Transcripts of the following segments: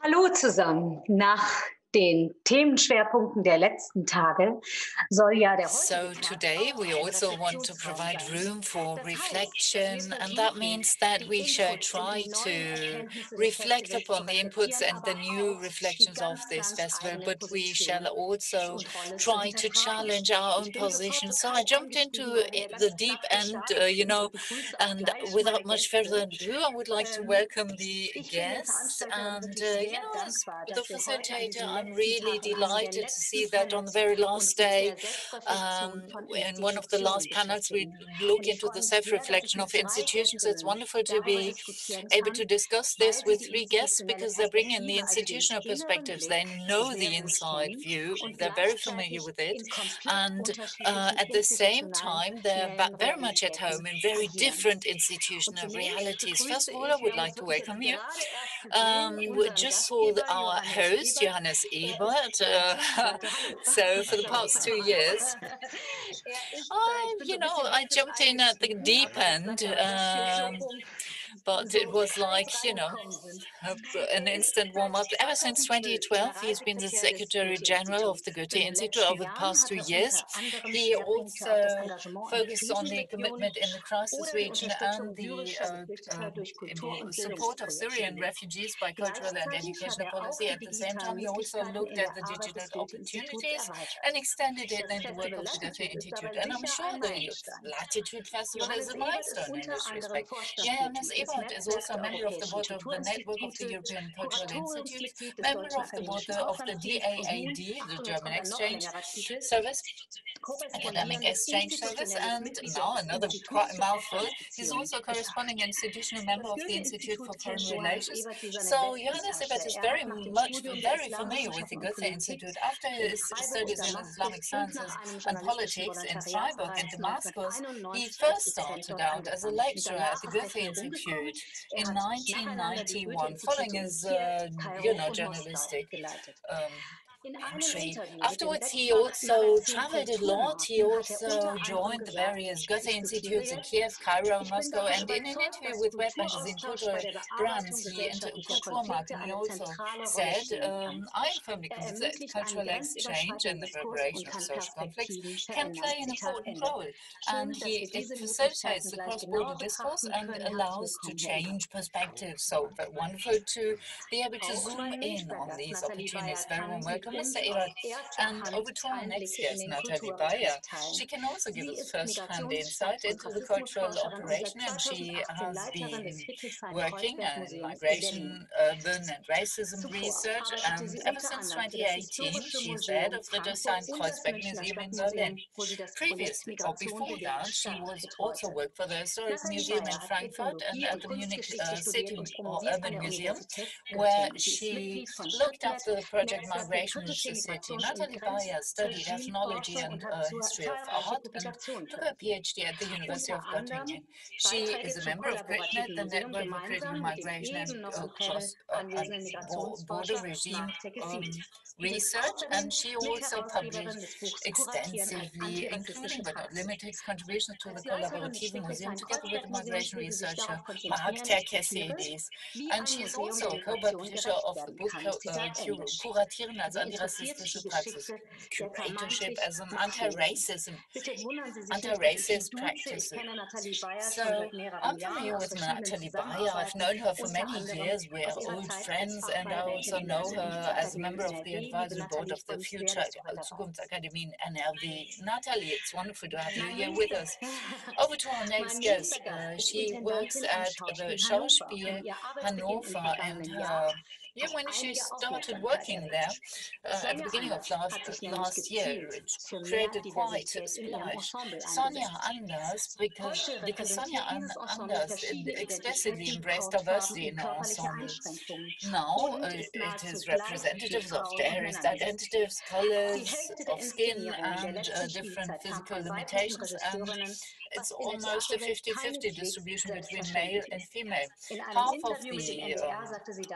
Hallo zusammen. Nach den Themenschwerpunkten der letzten Tage soll ja der So today we also want to provide room for reflection, and that means that we shall try to reflect upon the inputs and the new reflections of this festival, but we shall also try to challenge our own position. So I jumped into the deep end, and without much further ado, I would like to welcome the guests. And, as the facilitator, I'm really delighted to see that on the very last day, in one of the last panels, we look into the self-reflection of institutions. It's wonderful to be able to discuss this with three guests because they bring in the institutional perspectives. They know the inside view. They're very familiar with it. And at the same time, they're very much at home in very different institutional realities. First of all, I would like to welcome you. We just saw our host, Johannes Ebert. So for the past 2 years, I jumped in at the deep end, but it was like, an instant warm-up. Ever since 2012, he's been the Secretary General of the Goethe-Institut over the past 2 years. He also focused on the commitment in the crisis region and the support of Syrian refugees by cultural and educational policy. At the same time, he also looked at the digital opportunities and extended it in the work of the Goethe-Institut. And I'm sure the Latitude Festival is a milestone in this respect. Johannes Ebert is also a member of the board of the Network of the European Cultural Institutes, member of the board of the DAAD, the German Exchange Service, Academic Exchange Service, and now another quite mouthful. He's also a corresponding institutional member of the Institute for Foreign Relations. So Johannes Ebert is very familiar with the Goethe-Institut. After his studies in Islamic sciences and politics in Freiburg and Damascus, he first started out as a lecturer at the Goethe-Institut in 1991, following his, journalistic entry. Afterwards, he also traveled a lot. He also joined the various Goethe-Institutes in Kiev, Cairo, Moscow, and in an interview with Web Magazine Cultural Brands, he also said, I am firmly convinced that cultural exchange and the preparation of social conflicts can play an important role, and it facilitates the cross-border discourse and allows to change perspectives. So very wonderful to be able to zoom in on these opportunities. Very warm welcome, Mr. Ebert. And over to our next guest, Natalie. She can also give us first-hand insight into the cultural operation, and she has been working in migration, urban and racism research, and ever since 2018, she's the head of the Design-Kreuzberg Museum in Berlin. Previously, or before that, she was also worked for the Historic Museum in Frankfurt and at the Munich City or Urban Museum, where she looked after the project Migration in the City. Natalie studied ethnology and history of art and took her PhD at the University of Göttingen. She is a member of GRITNET, the Network for Critical Migration and Cross-Border Regime Research, and she also published extensively, including but not limited contributions to the Collaborative Museum together with the migration researcher Mark Terkessidis. And she's also a co-publisher of the book Kuratieren als antirassistische Praxis, Curatorship as an anti-racist practice. So I'm familiar with Natalie Bayer. I've known her for many years. We're old friends, and I also know her as a member of the advisory board of the Future Zukunftsakademie in NRW. Natalie, it's wonderful to have you here with us. Over to our next guest. She works at the Schauspiel Hannover, and when she started working there at the beginning of last year, it created quite a splash. Sonja Anders, because Sonja Anders explicitly embraced diversity in her ensemble. Now it is representatives of various identities, colors of skin, and different physical limitations, and it's almost a 50-50 distribution between male and female. Half of the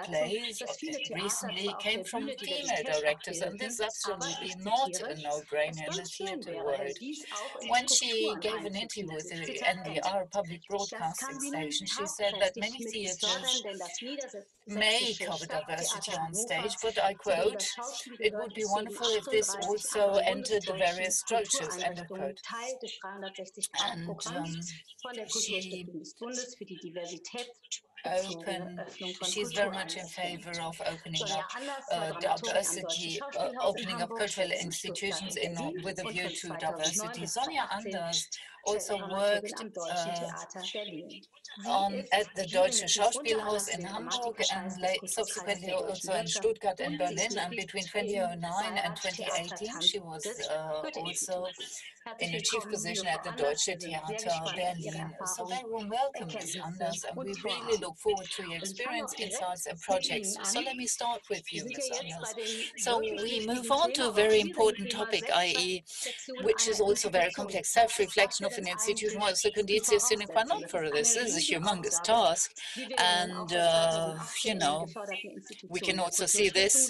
plays recently came from female directors, and this is absolutely not a no-brainer in the theater world. When she gave an interview with the NDR public broadcasting station, she said that many theaters may cover diversity on stage, but I quote, "It would be wonderful if this also entered the various structures," end of quote. And she she's very much in favor of opening up diversity, opening up cultural institutions with a view to diversity. Sonja Anders also worked at the Deutsche Schauspielhaus in Hamburg and subsequently also in Stuttgart and Berlin. And between 2009 and 2018, she was also in a chief position at the Deutsche Theater Berlin. So very warm welcome, Ms. Anders, and we really look forward to your experience, insights and projects. So let me start with you, Ms. Anders. So we move on to a very important topic, i.e., which is also very complex, self-reflection of an institution. Well, it's the conditio sine qua non for this. This is a humongous task. And, you know, we can also see this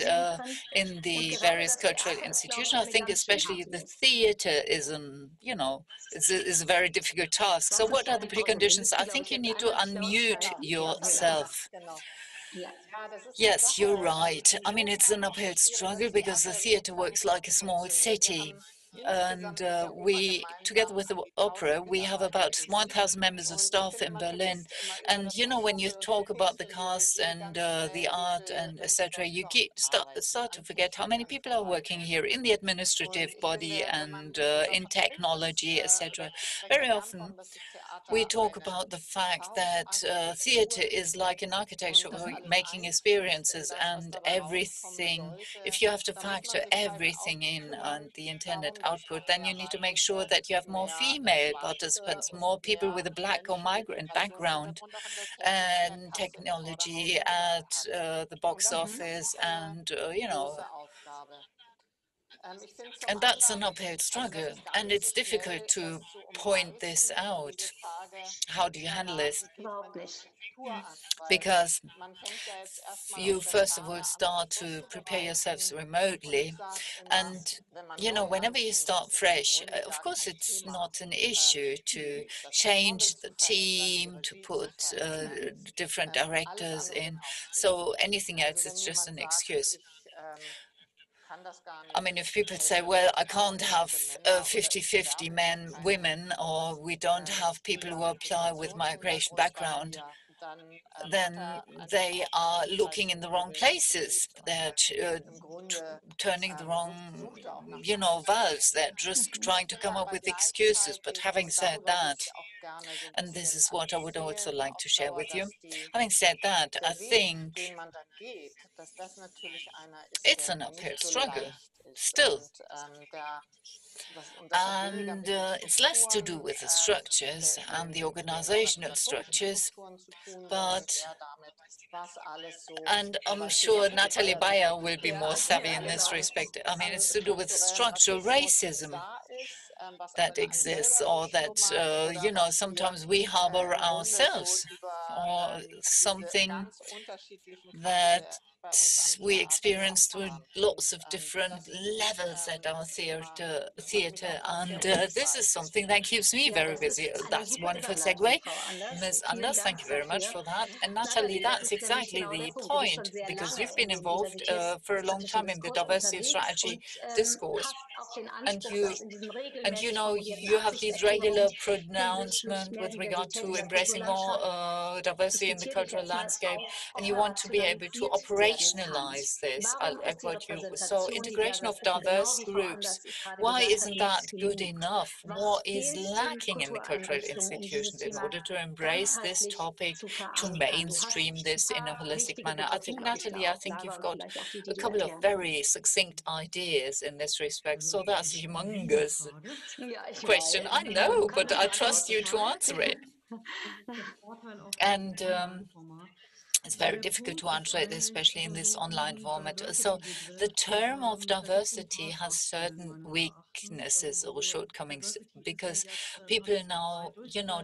in the various cultural institutions. I think especially the theater is is a very difficult task. So what are the preconditions? I think you need to unmute yourself. Yes, you're right. I mean, it's an uphill struggle because the theater works like a small city. And we, together with the opera, we have about 1,000 members of staff in Berlin. And, you know, when you talk about the cast and the art and etc., you start to forget how many people are working here in the administrative body and in technology, etc. Very often, we talk about the fact that theater is like an architecture making experiences and everything. If you have to factor everything in on the intended output, then you need to make sure that you have more female participants, more people with a black or migrant background, and technology at the box office, and you know. And that's an uphill struggle, and it's difficult to point this out. How do you handle this? Because you first of all start to prepare yourselves remotely, and you know, whenever you start fresh, of course it's not an issue to change the team, to put different directors in, so anything else is just an excuse. I mean, if people say, well, I can't have 50-50 men, women, or we don't have people who apply with migration background, then they are looking in the wrong places. They're turning the wrong, you know, valves. They're just trying to come up with excuses. But having said that, and this is what I would also like to share with you, having said that, I think it's an uphill struggle still. And it's less to do with the structures and the organizational structures, and I'm sure Natalie Bayer will be more savvy in this respect. I mean, it's to do with structural racism that exists, or that, you know, sometimes we harbor ourselves, or something that we experience through lots of different levels at our theater, and this is something that keeps me very busy. That's a wonderful segue. Ms. Anders, thank you very much for that. And Natalie, that's exactly the point, because you've been involved for a long time in the diversity strategy discourse. And you know, you have these regular pronouncements with regard to embracing more diversity in the cultural landscape, and you want to be able to operationalize this. I quote you. So integration of diverse groups, why isn't that good enough? What is lacking in the cultural institutions in order to embrace this topic, to mainstream this in a holistic manner? I think, Natalie, I think you've got a couple of very succinct ideas in this respect. So that's a humongous question. I know, but I trust you to answer it. And It's very difficult to translate, especially in this online format. So the term of diversity has certain weaknesses or shortcomings because people now,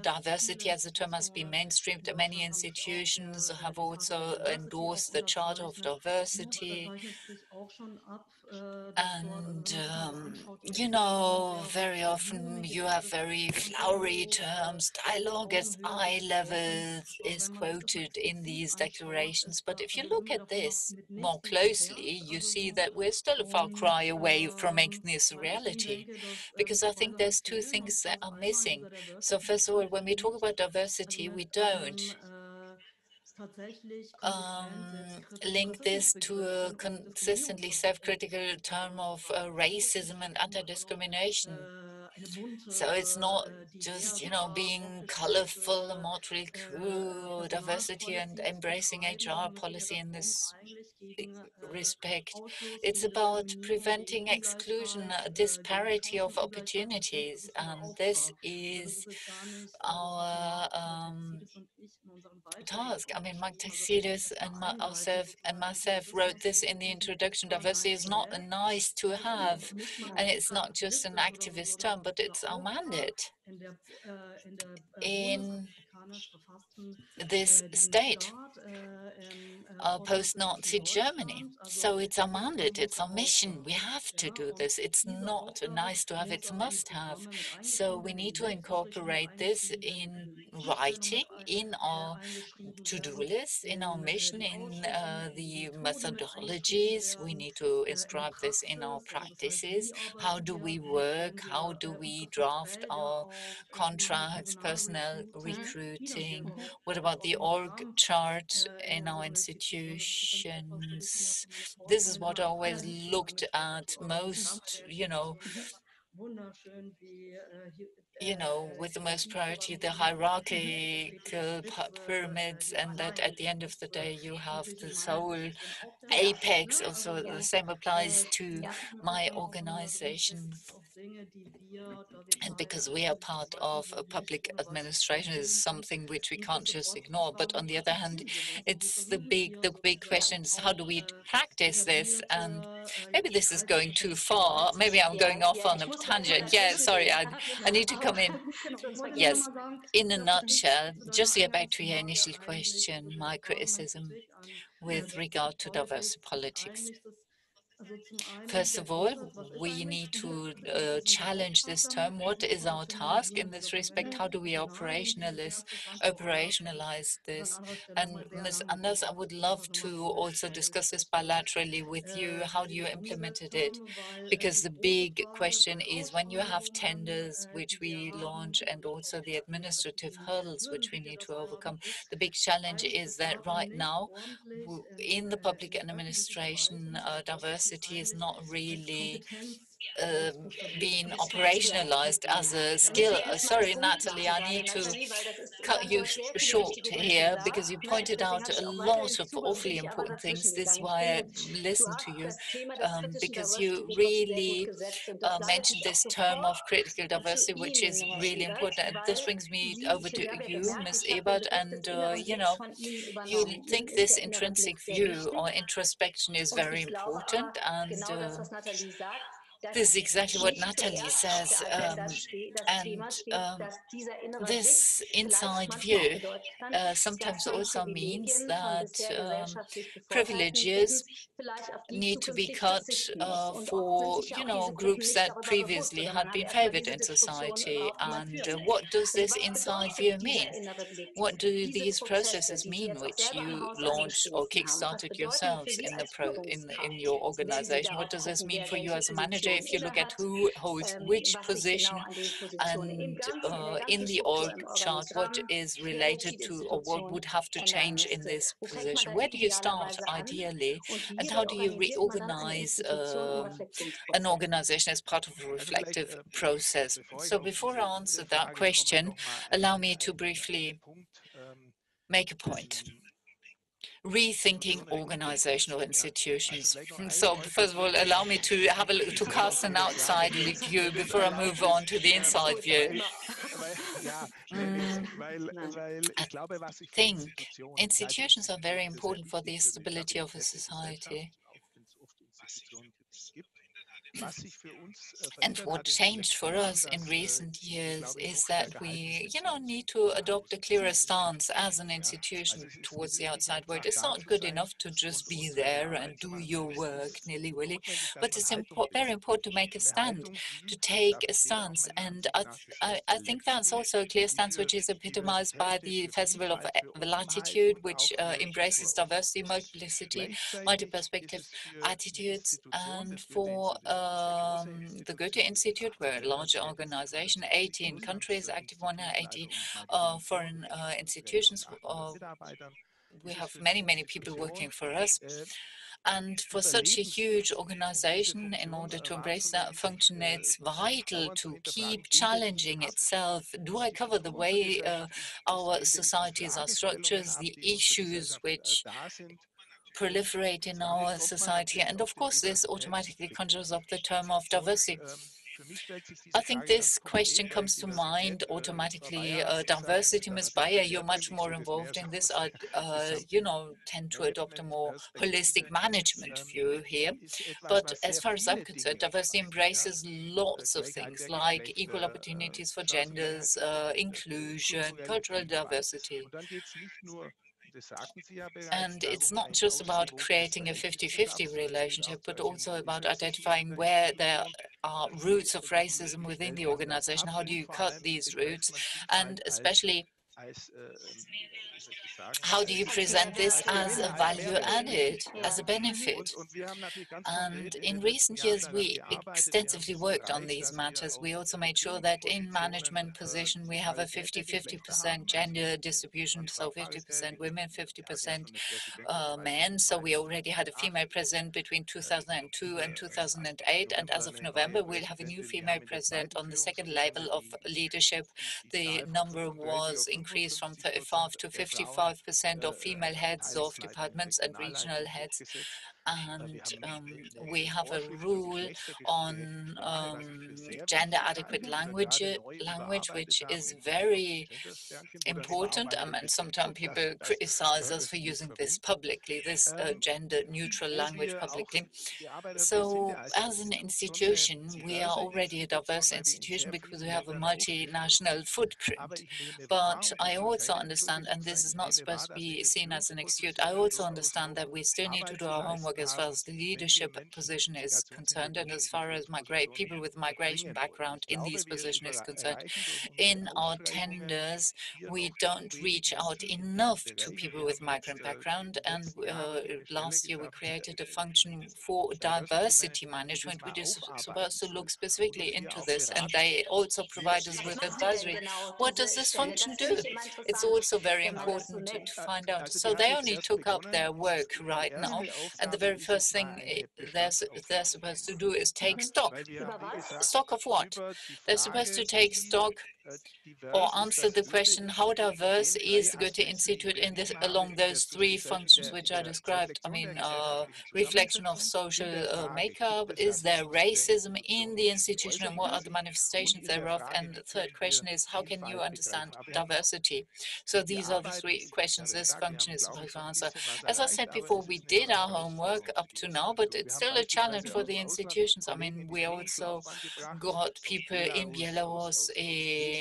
diversity as a term has been mainstreamed. Many institutions have also endorsed the Charter of Diversity. And, very often you have very flowery terms. Dialogue at eye level is quoted in these declarations. But if you look at this more closely, you see that we're still a far cry away from making this a reality. Because I think there's two things that are missing. So first of all, when we talk about diversity, we don't link this to a consistently self-critical term of racism and anti-discrimination. So it's not just, being colorful and morally cool, diversity and embracing HR policy in this respect. It's about preventing exclusion, disparity of opportunities, and this is our task. I mean, Mike Taxidis and myself wrote this in the introduction. Diversity is not a nice to have, and it's not just an activist term, but it's our mandate in this state, post-Nazi Germany. So it's our mandate, it's our mission. We have to do this. It's not a nice to have, it's a must have. So we need to incorporate this in writing, in our to-do list, in our mission, in the methodologies. We need to inscribe this in our practices. How do we work? How do we draft our contracts, personnel recruiting? What about the org chart in our institutions? This is what I always looked at most, with the most priority, the hierarchical pyramids, and that at the end of the day, you have the sole apex. Also, the same applies to my organization. And because we are part of a public administration, is something which we can't just ignore. But on the other hand, it's the big question is how do we practice this? And maybe this is going too far. Maybe I'm going off on a tangent. Yeah, sorry, I need to come in. Yes, in a nutshell, just to get back to your initial question, my criticism with regard to diversity politics. First of all, we need to challenge this term. What is our task in this respect? How do we operationalize this? And Ms. Anders, I would love to also discuss this bilaterally with you. How do you implemented it? Because the big question is when you have tenders which we launch and also the administrative hurdles which we need to overcome, the big challenge is that right now in the public administration, diversity is not really being operationalized as a skill. Sorry, Natalie, I need to cut you short here because you pointed out a lot of awfully important things. This is why I listened to you, because you really mentioned this term of critical diversity, which is really important. And this brings me over to you, Ms. Ebert, and you think this intrinsic view or introspection is very important, and this is exactly what Natalie says. This inside view sometimes also means that privileges need to be cut for, groups that previously had been favored in society. And what does this inside view mean? What do these processes mean, which you launched or kickstarted yourselves in your organization? What does this mean for you as a manager if you look at who holds which position and in the org chart, what is related to or what would have to change in this position? Where do you start ideally, and how do you reorganize an organization as part of a reflective process? So before I answer that question, allow me to briefly make a point. Rethinking organizational institutions. So first of all, allow me to have to cast an outside view before I move on to the inside view. I think institutions are very important for the stability of a society. And what changed for us in recent years is that we, need to adopt a clearer stance as an institution towards the outside world. It's not good enough to just be there and do your work nilly-willy, but it's very important to make a stand, to take a stance. And I think that's also a clear stance which is epitomized by the Festival of Latitude, which embraces diversity, multiplicity, multi-perspective attitudes. And for the Goethe-Institut, we're a large organization, 18 countries, active 180 foreign institutions. We have many, many people working for us. And for such a huge organization, in order to embrace that function, it's vital to keep challenging itself. Do I cover the way our societies are structured, the issues which proliferate in our society? And of course, this automatically conjures up the term of diversity. I think this question comes to mind automatically. Diversity, Ms. Bayer, you're much more involved in this. I, tend to adopt a more holistic management view here. But as far as I'm concerned, diversity embraces lots of things like equal opportunities for genders, inclusion, cultural diversity. And it's not just about creating a 50-50 relationship, but also about identifying where there are roots of racism within the organization. How do you cut these roots? And especially, how do you present this as a value added, as a benefit? And in recent years, we extensively worked on these matters. We also made sure that in management position, we have a 50-50% gender distribution, so 50% women, 50% men. So we already had a female president between 2002 and 2008. And as of November, we'll have a new female president on the second level of leadership. The number was increased from 35 to 55% of female heads of departments and regional heads. And we have a rule on gender adequate language, which is very important. And sometimes people criticize us for using this publicly, this gender neutral language publicly. So as an institution, we are already a diverse institution because we have a multinational footprint. But I also understand, and this is not supposed to be seen as an excuse, I also understand that we still need to do our homework as far as the leadership position is concerned and as far as people with migration background in these positions is concerned. In our tenders, we don't reach out enough to people with migrant background, and last year we created a function for diversity management, which is supposed to look specifically into this, and they also provide us with advisory. What does this function do? It's also very important to find out. So they only took up their work right now, and the very first thing they're supposed to do is take stock. Stock of what? They're supposed to take stock or answer the question, how diverse is the Goethe-Institut along those three functions which I described? I mean, reflection of social makeup, is there racism in the institution and what are the manifestations thereof? And the third question is, how can you understand diversity? So these are the three questions this function is supposed to answer. As I said before, we did our homework up to now, but it's still a challenge for the institutions. I mean, we also got people in Belarus, in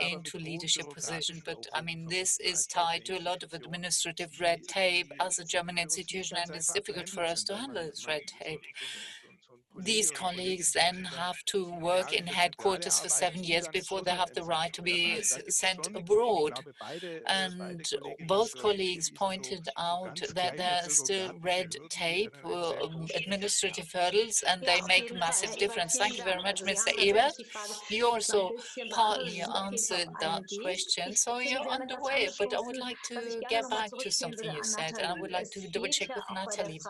into leadership position. But I mean, this is tied to a lot of administrative red tape as a German institution, and it's difficult for us to handle this red tape. These colleagues then have to work in headquarters for 7 years before they have the right to be sent abroad. And both colleagues pointed out that there's still red tape, administrative hurdles, and they make a massive difference. Thank you very much, Mr. Ebert. You also partly answered that question, so you're underway. But I would like to get back to something you said, and I would like to double check with Natalie.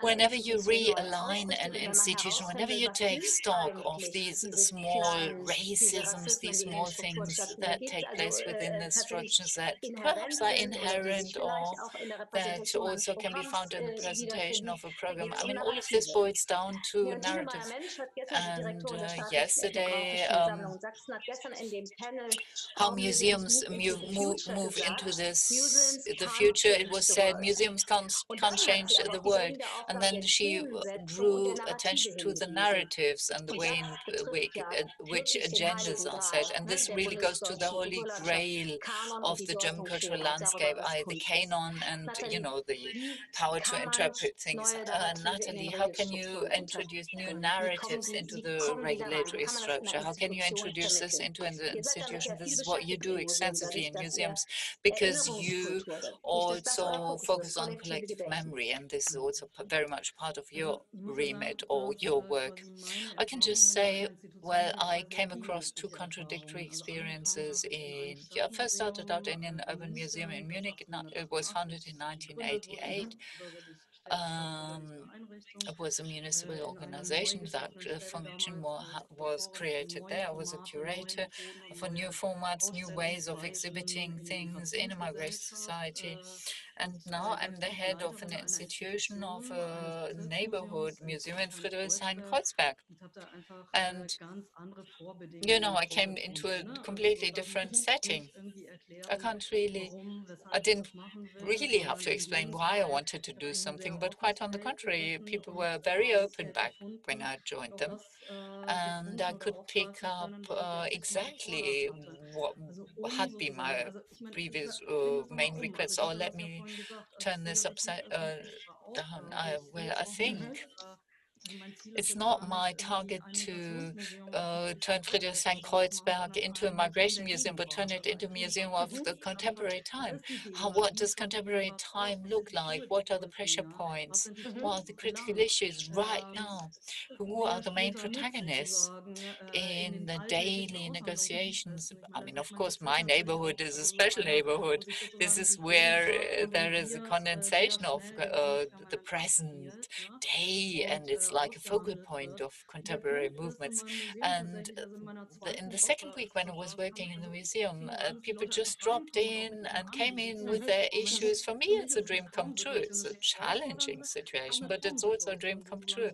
Whenever you realign an institution, whenever you take stock of these small racisms, these small things that take place within the structures that perhaps are inherent or that also can be found in the presentation of a program. I mean, all of this boils down to narrative. And yesterday, how museums move into this, the future. It was said museums can't change the world. And then she drew attention to the narratives and the way in which agendas are set. And this really goes to the holy grail of the German cultural landscape, the canon and, you know, the power to interpret things. Natalie, how can you introduce new narratives into the regulatory structure? How can you introduce this into an institution? This is what you do extensively in museums, because you also focus on collective memory, and this is also very much part of your remit or your work. I can just say, well, I came across two contradictory experiences in, first started out in an urban museum in Munich. It was founded in 1988. It was a municipal organization. That function was created there. I was a curator for new formats, new ways of exhibiting things in a migration society. And now I'm the head of an institution of a neighborhood museum in Friedrichshain-Kreuzberg. And, you know, I came into a completely different setting. I didn't really have to explain why I wanted to do something, but quite on the contrary, people were very open back when I joined them. And I could pick up exactly what had been my previous main request. Or let me turn this upside down. Well, I think it's not my target to turn Friedrichshain-Kreuzberg into a migration museum, but turn it into a museum of the contemporary time. What does contemporary time look like? What are the pressure points? What are the critical issues right now? Who are the main protagonists in the daily negotiations? I mean, of course, my neighborhood is a special neighborhood. This is where there is a condensation of the present day, and it's like a focal point of contemporary movements. And in the second week when I was working in the museum, people just dropped in and came in with their issues. For me, it's a dream come true. It's a challenging situation, but it's also a dream come true.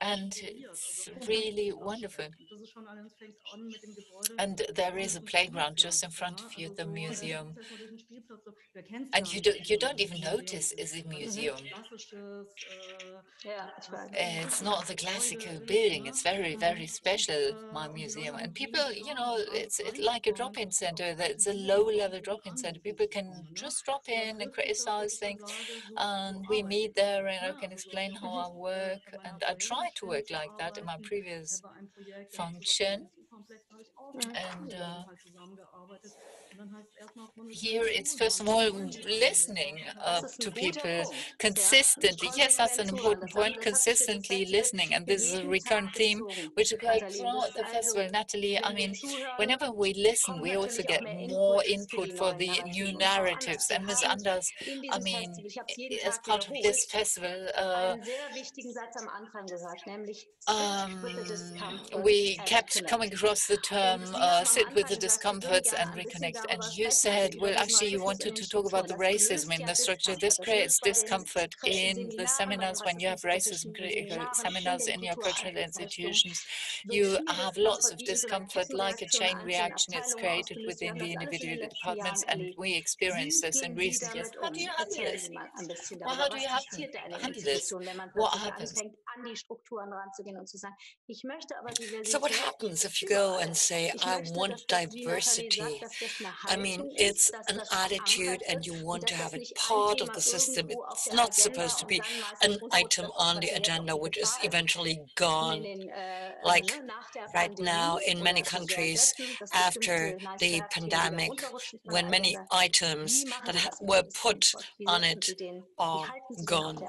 And it's really wonderful. And there is a playground just in front of you, the museum. And you don't even notice it's a museum. It's not the classical building. It's very, very special, my museum. And people, you know, it's like a drop-in center. It's a low-level drop-in center. People can just drop in and criticize things. And we meet there, and I can explain how I work. And I tried to work like that in my previous function. And here it's first of all listening to people consistently. Yes, that's an important point, consistently listening. And this is a recurrent theme which occurred throughout the festival. Natalie, I mean, whenever we listen, we also get more input for the new narratives. And Ms. Anders, I mean, as part of this festival, we kept coming across the term sit with the discomforts and reconnect. And you said, well, actually, you wanted to talk about the racism in the structure. This creates discomfort in the seminars when you have racism critical seminars in your cultural institutions. You have lots of discomfort, like a chain reaction. It's created within the individual departments, and we experienced this in recent years. How do you handle this? Well, how do you handle this? What happens? So what happens if you go and say, I want diversity? I mean, it's an attitude and you want to have it part of the system. It's not supposed to be an item on the agenda, which is eventually gone. Like right now in many countries after the pandemic, when many items that were put on it are gone.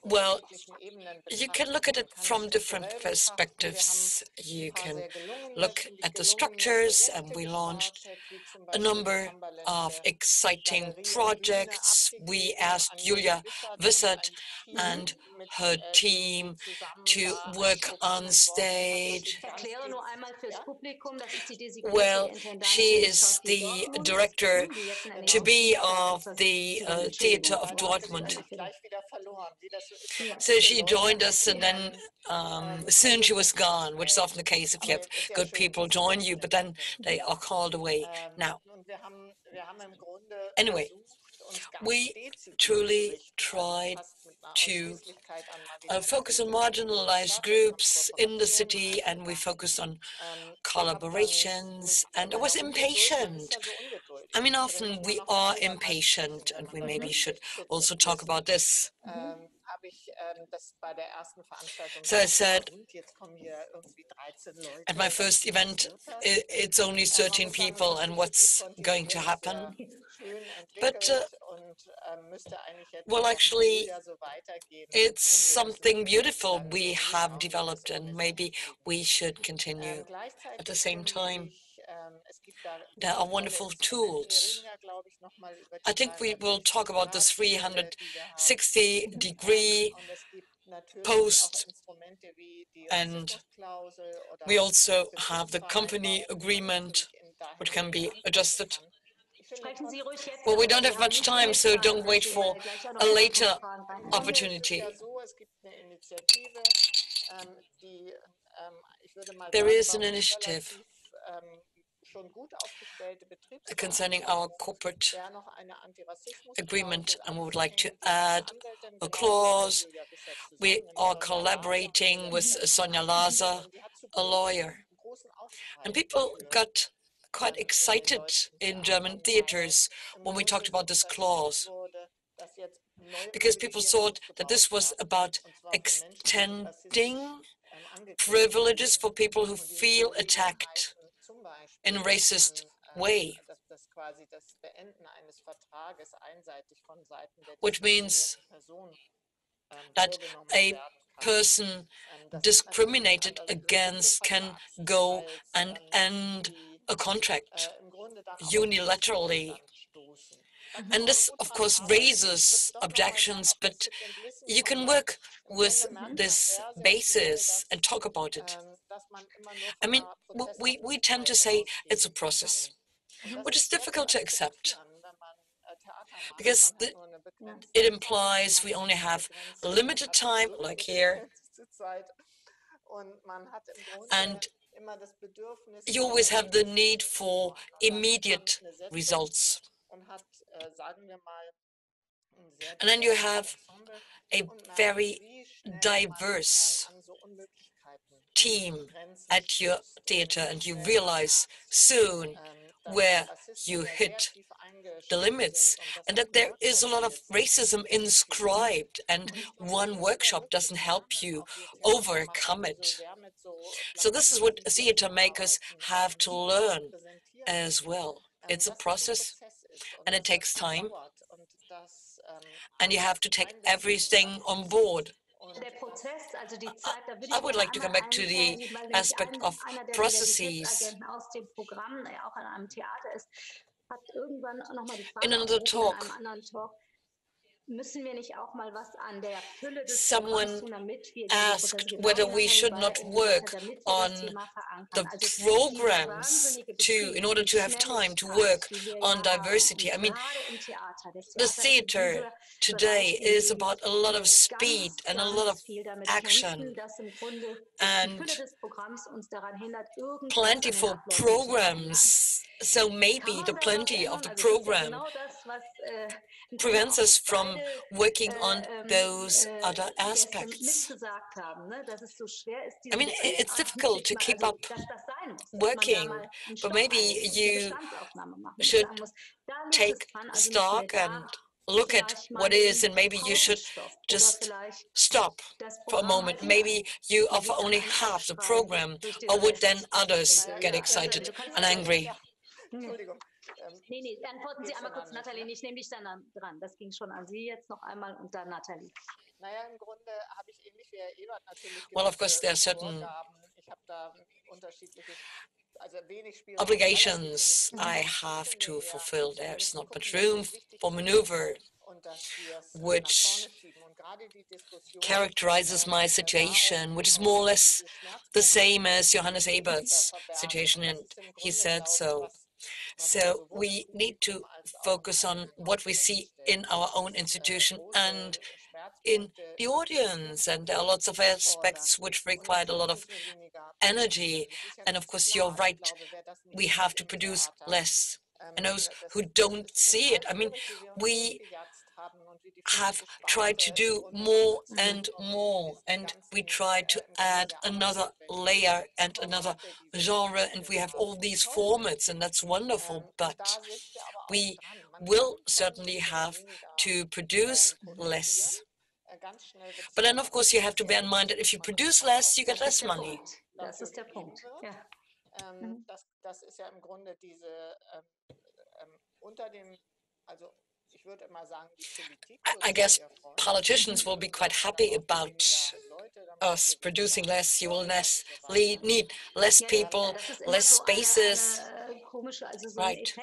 Well, you can look at it from different perspectives. You can look at the structures, and we launched a number of exciting projects. We asked Julia Wissert and her team to work on stage. Well, she is the director to be of the Theater of Dortmund. So she joined us, and then soon she was gone, which is often the case if you have good people join you, but then they are called away. Now, anyway, we truly tried to focus on marginalized groups in the city, and we focused on collaborations, and I was impatient. I mean, often we are impatient, and we maybe should also talk about this. So I said, at my first event, it's only 13 people, and what's going to happen? But, well, actually, it's something beautiful we have developed, and maybe we should continue at the same time. There are wonderful tools. I think we will talk about the 360-degree post, and we also have the company agreement, which can be adjusted. Well, we don't have much time, so don't wait for a later opportunity. There is an initiative concerning our corporate agreement, and we would like to add a clause. We are collaborating with Sonja, a lawyer. And people got quite excited in German theaters when we talked about this clause, because people thought that this was about extending privileges for people who feel attacked in a racist way, which means that a person discriminated against can go and end a contract unilaterally. And this, of course, raises objections, but you can work with this basis and talk about it. I mean, we tend to say it's a process, which is difficult to accept, because it implies we only have limited time, like here, and you always have the need for immediate results. And then you have a very diverse team at your theater, and you realize soon where you hit the limits, and that there is a lot of racism inscribed, and one workshop doesn't help you overcome it. So this is what theater makers have to learn as well. It's a process, and it takes time, and you have to take everything on board. I would like to come back to the aspect of processes. In another talk, someone asked whether we should not work on the programs in order to have time to work on diversity. I mean, the theater today is about a lot of speed and a lot of action, and plentiful programs. So maybe the plenty of the program prevents us from working on those other aspects. I mean, it's difficult to keep up working, but maybe you should take stock and look at what is, and maybe you should just stop for a moment. Maybe you offer only half the program, or would then others get excited and angry? Nee, antworten Sie einmal kurz, Natalie. Ich nehme dich dann dran. Das ging schon an Sie jetzt noch einmal und dann Natalie. Naja, im Grunde habe ich ähnlich wie Herr Ebert natürlich Well, of course, there are certain Vorgaben. Ich habe da unterschiedliches, also wenig Spielraum, obligations I have to fulfill. There's not much room for maneuver, which characterizes my situation, which is more or less the same as Johannes Ebert's situation, and he said so. So we need to focus on what we see in our own institution and in the audience, and there are lots of aspects which require a lot of energy, and of course you're right, we have to produce less. And those who don't see it, I mean, we have tried to do more and more, and we try to add another layer and another genre, and we have all these formats, and that's wonderful, but we will certainly have to produce less. But then, of course, you have to bear in mind that if you produce less, you get less money. Das ist der Punkt. Ja. Das ist ja im Grunde diese unter dem, also ich würde immer sagen, die Politik. I guess politicians will be quite happy about us producing less. You will need less people, less spaces. Right.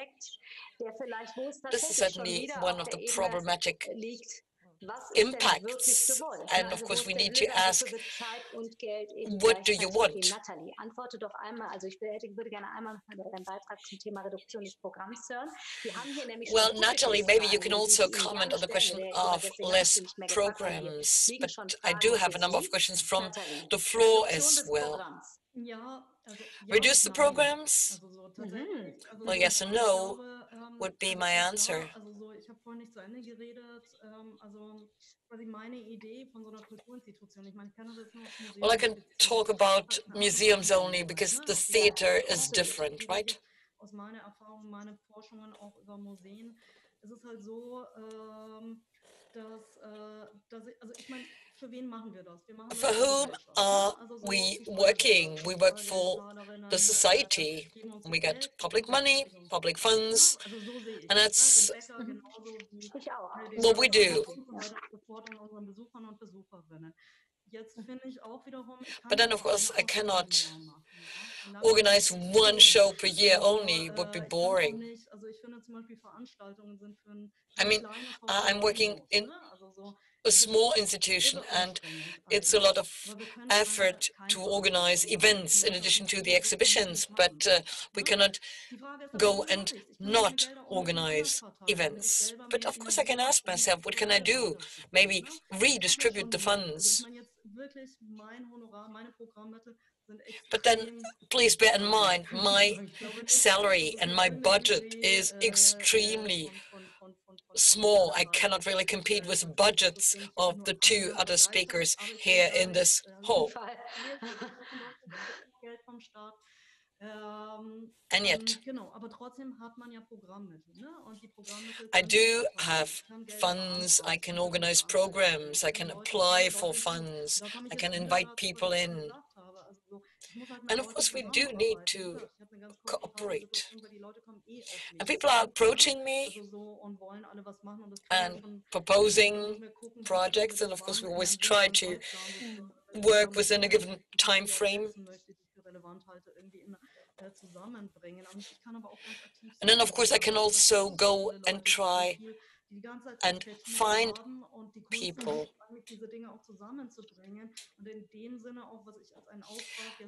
This is certainly one of the problematic impacts, and of course we need to ask, what do you want? Natalie, antworte doch einmal, also ich würde gerne einmal deinen Beitrag zum Thema Reduktion des Programms hören. Wir haben hier nämlich well, Natalie, maybe you can also comment on the question of less programs, but I do have a number of questions from the floor as well. Reduce the programs? Well, yes and no would be my answer. Well, I can talk about museums only because the theater is different, right? Aus meiner Erfahrung, meine Forschungen auch über Museen, ist es halt so, dass ich meine, für wen machen wir das? Wir machen for whom are we working? We work for the society. We get public money, public funds, and that's what we do. But then, of course, I cannot organize one show per year only. It would be boring. I mean, I'm working in a small institution, and it's a lot of effort to organize events in addition to the exhibitions, but we cannot go and not organize events. But of course I can ask myself, what can I do? Maybe redistribute the funds. But then please bear in mind, my salary and my budget is extremely small. I cannot really compete with the budgets of the two other speakers here in this hall. And yet, I do have funds, I can organize programs, I can apply for funds, I can invite people in. And of course, we do need to cooperate. And people are approaching me and proposing projects, and of course, we always try to work within a given time frame. And then, of course, I can also go and try and find people.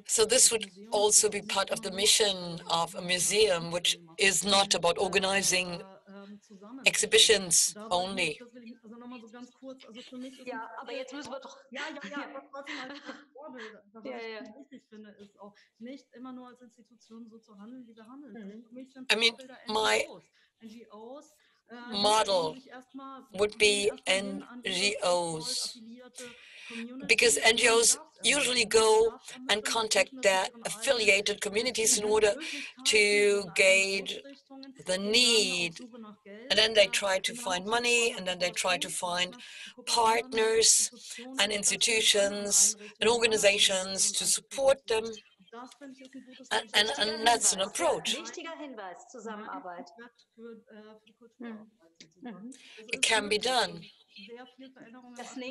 So this would also be part of the mission of a museum, which is not about organizing exhibitions only. Ja, aber jetzt müssen wir doch... aber trotzdem als Vorbild. Was ich wichtig finde, ist auch nicht immer nur als Institution so zu handeln, wie wir handeln. Für mich sind Vorbilder NGOs, model would be NGOs, because NGOs usually go and contact their affiliated communities in order to gauge the need, and then they try to find money, and then they try to find partners and institutions and organizations to support them. And that's an approach. Wichtiger Hinweis, Zusammenarbeit. It can be done.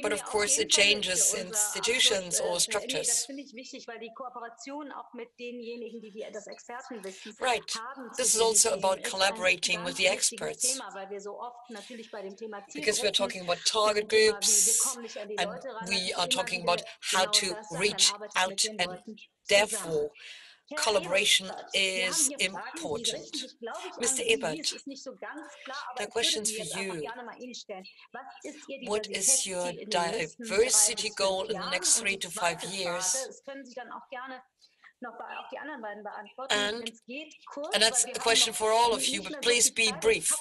But of course it changes institutions or structures. Das finde ich wichtig, weil die Kooperation auch mit denjenigen, die das Expertenwissen right. haben. This is also about collaborating with the experts. Because we're talking about target groups and we are talking about how to reach out, and therefore collaboration is important. Mr. Ebert, there are questions for you. What is your diversity goal in the next 3 to 5 years? And that's a question for all of you, but please be brief.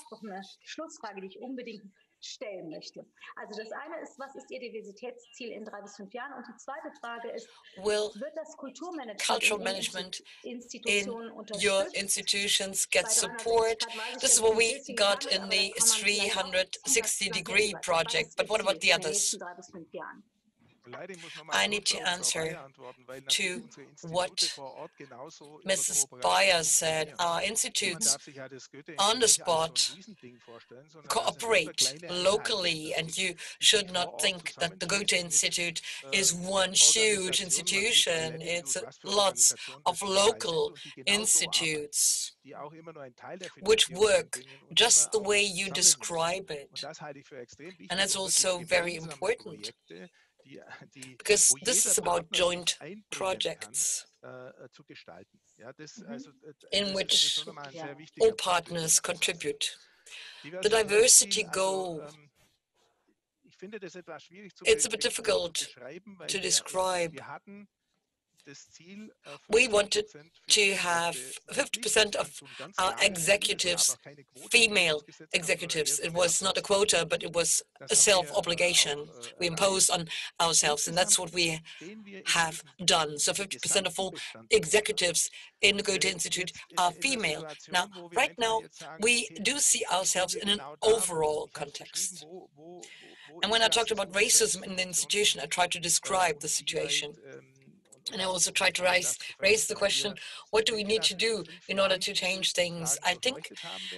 Stellen möchte. Also das eine ist, was ist Ihr Diversitätsziel in 3 bis 5 Jahren? Und die zweite Frage ist, wird das Kulturmanagement in your institutions get support? This is what we got in the 360-degree project, but what about the others? I need to answer to what Mrs. Bayer said. Our institutes on the spot cooperate locally, and you should not think that the Goethe-Institut is one huge institution. It's lots of local institutes which work just the way you describe it. And that's also very important, because this is about joint projects in which all partners contribute. The diversity goal, it's a bit difficult to describe. We wanted to have 50% of our executives, female executives. It was not a quota, but it was a self-obligation we imposed on ourselves, and that's what we have done. So 50% of all executives in the Goethe-Institut are female. Now, right now, we do see ourselves in an overall context. And when I talked about racism in the institution, I tried to describe the situation. And I also tried to raise the question, what do we need to do in order to change things? I think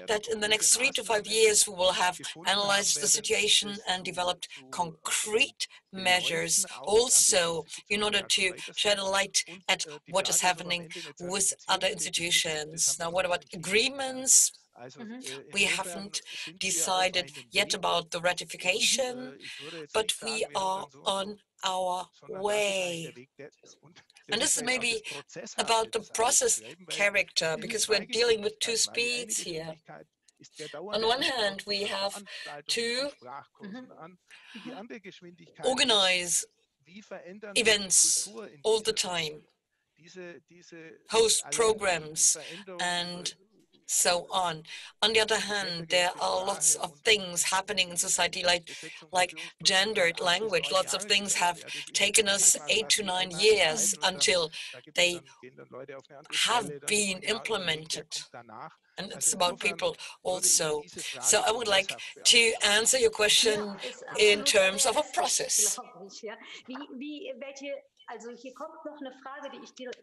that in the next 3 to 5 years, we will have analyzed the situation and developed concrete measures also in order to shed a light at what is happening with other institutions. Now, what about agreements? We haven't decided yet about the ratification, but we are on our way. And this is maybe about the process character, because we're dealing with 2 speeds here. On one hand, we have to organize events all the time, host programs, and so on. On the other hand, there are lots of things happening in society, like gendered language. Lots of things have taken us 8 to 9 years until they have been implemented. And it's about people also. So I would like to answer your question in terms of a process. Also hier kommt noch eine Frage, die ich direkt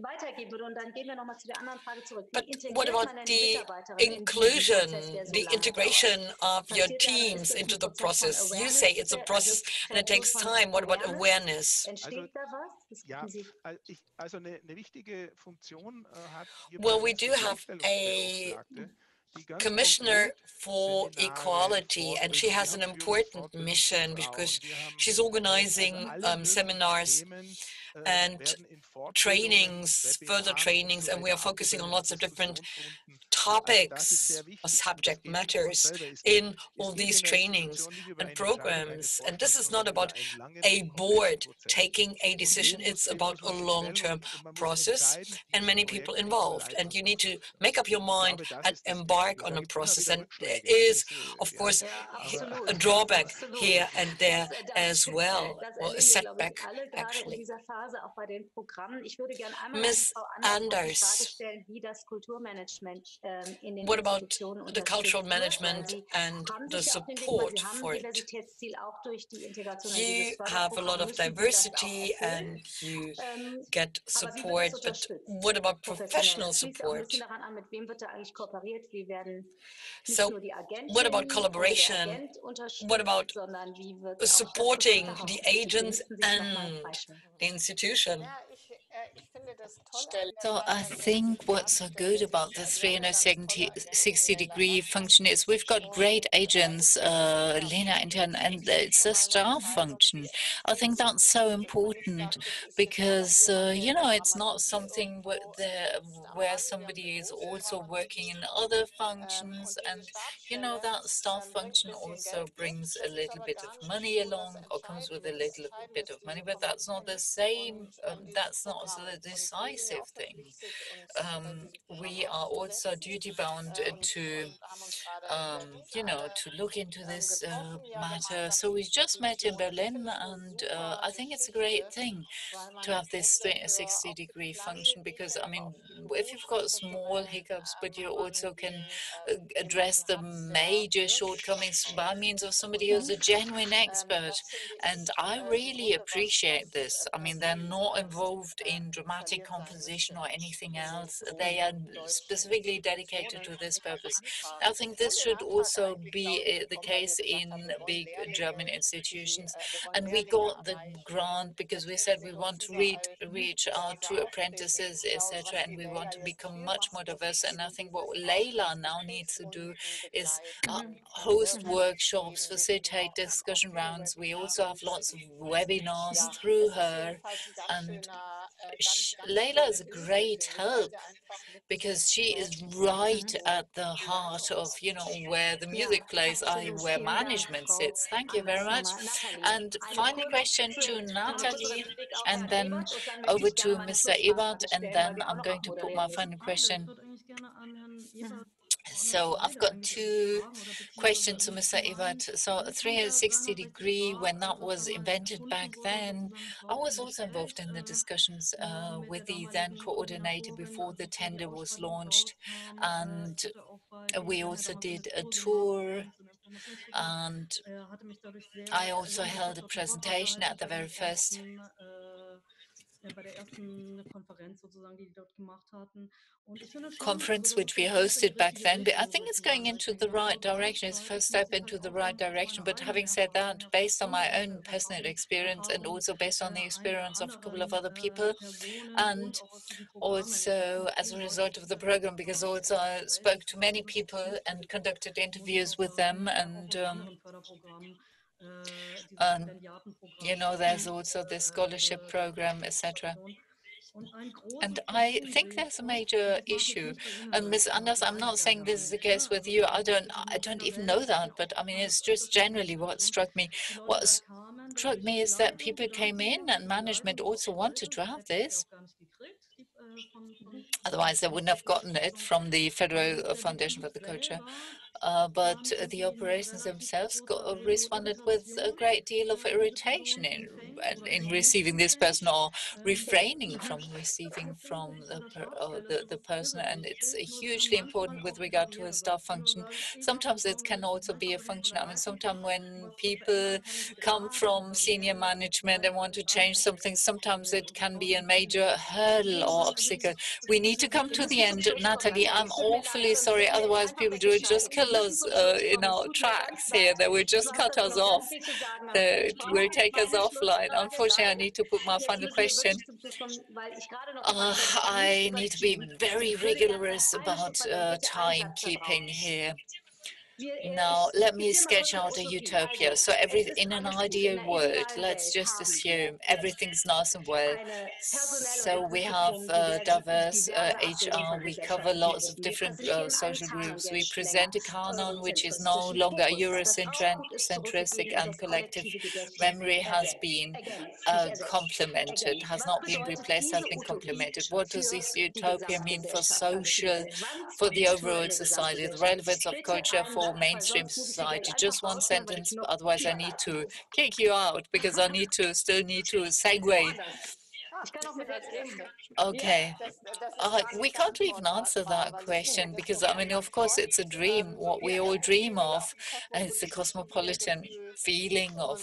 weitergeben würde, und dann gehen wir noch mal zu der anderen Frage zurück. But what about the inclusion, the integration of your teams into the process? You say it's a process and it takes time. What about awareness? Well, we do have a commissioner for equality, and she has an important mission because she's organizing seminars and trainings, further trainings, and we are focusing on lots of different topics or subject matters in all these trainings and programs. And this is not about a board taking a decision, it's about a long-term process and many people involved. And you need to make up your mind and embark on a process. And there is, of course, a drawback here and there as well, or a setback, actually. Ms. Anders, wie das Kulturmanagement what about the cultural management and the support for it? You have a lot of diversity and you get support, but what about professional support? So what about collaboration? What about supporting the agents and the institution? So I think what's so good about the 360-degree function is we've got great agents, Lena intern, and it's a staff function. I think that's so important because, you know, it's not something where somebody is also working in other functions. And, you know, that staff function also brings a little bit of money along or comes with a little bit of money, but that's not the same, that's not the decisive thing. We are also duty bound to, you know, to look into this matter. So we just met in Berlin, and I think it's a great thing to have this 360-degree function because, I mean, if you've got small hiccups, but you also can address the major shortcomings by means of somebody who's a genuine expert. And I really appreciate this. I mean, they're not involved in dramatic composition or anything else. They are specifically dedicated to this purpose. I think this should also be the case in big German institutions. And we got the grant because we said we want to reach out to apprentices, etc., and we want to become much more diverse. And I think what Leila now needs to do is host workshops, facilitate discussion rounds. We also have lots of webinars through her, and Leila is a great help because she is right at the heart of, you know, where the music plays, i.e. where management sits. Thank you very much. And final question to Natalie, and then over to Mr. Ebert, and then I'm going to put my final question. So I've got two questions to Mr. Ebert. So 360-degree, when that was invented back then, I was also involved in the discussions with the then coordinator before the tender was launched. And we also did a tour, and I also held a presentation at the very first conference which we hosted back then. But I think it's going into the right direction. It's the first step into the right direction. But having said that, based on my own personal experience and also based on the experience of a couple of other people, and also as a result of the program, because also I spoke to many people and conducted interviews with them, and you know, there's also the scholarship program, etc. And I think there's a major issue. And Ms. Anders, I'm not saying this is the case with you. I don't even know that, but I mean, it's just generally what struck me. What struck me is that people came in and management also wanted to have this. Otherwise, they wouldn't have gotten it from the Federal Foundation for the Culture. But the operations themselves responded with a great deal of irritation in receiving this person or refraining from receiving from the person. And it's hugely important with regard to a staff function. Sometimes it can also be a function. I mean, sometimes when people come from senior management and want to change something, sometimes it can be a major hurdle or obstacle. We need to come to the end. Natalie, I'm awfully sorry. Otherwise, people do just kill us in our tracks here. They will just cut us off. It will take us offline. Unfortunately, I need to put my final question. I need to be very rigorous about timekeeping here. Now, let me sketch out a utopia. So in an ideal world, let's just assume everything's nice and well. So we have diverse HR, we cover lots of different social groups. We present a canon which is no longer Eurocentric and collective memory has been complemented, has not been replaced, has been complemented. What does this utopia mean for for the overall society, the relevance of culture for mainstream society? Just one sentence, otherwise I need to kick you out because I still need to segue. Okay. We can't even answer that question because, I mean, of course, it's a dream, what we all dream of, and it's the cosmopolitan feeling of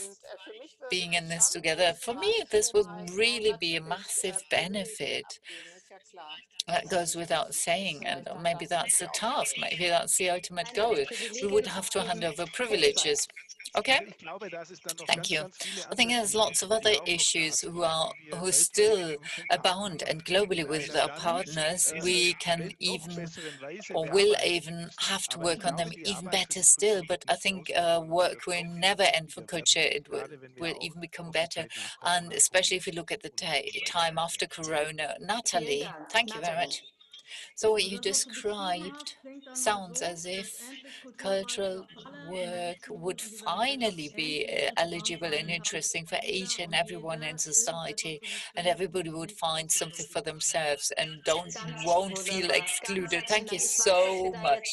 being in this together. For me, this would really be a massive benefit. That goes without saying, and maybe that's the task, maybe that's the ultimate goal. We would have to hand over privileges. Okay, thank you. I think there's lots of other issues who still abound, and globally with our partners, we can even or will even have to work on them even better still. But I think work will never end for culture. It will even become better, and especially if you look at the time after Corona. Natalie, thank you very much. So what you described sounds as if cultural work would finally be eligible and interesting for each and everyone in society, and everybody would find something for themselves and won't feel excluded. Thank you so much.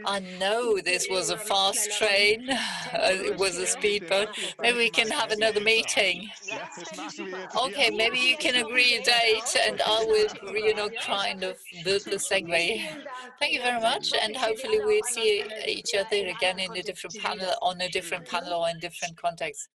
I know this was a fast train. It was a speedboat. Maybe we can have another meeting. Okay, maybe you can agree a date and I will, kind of build the segue. Thank you very much, and hopefully we'll see each other again in a different panel, on a different panel or in different contexts.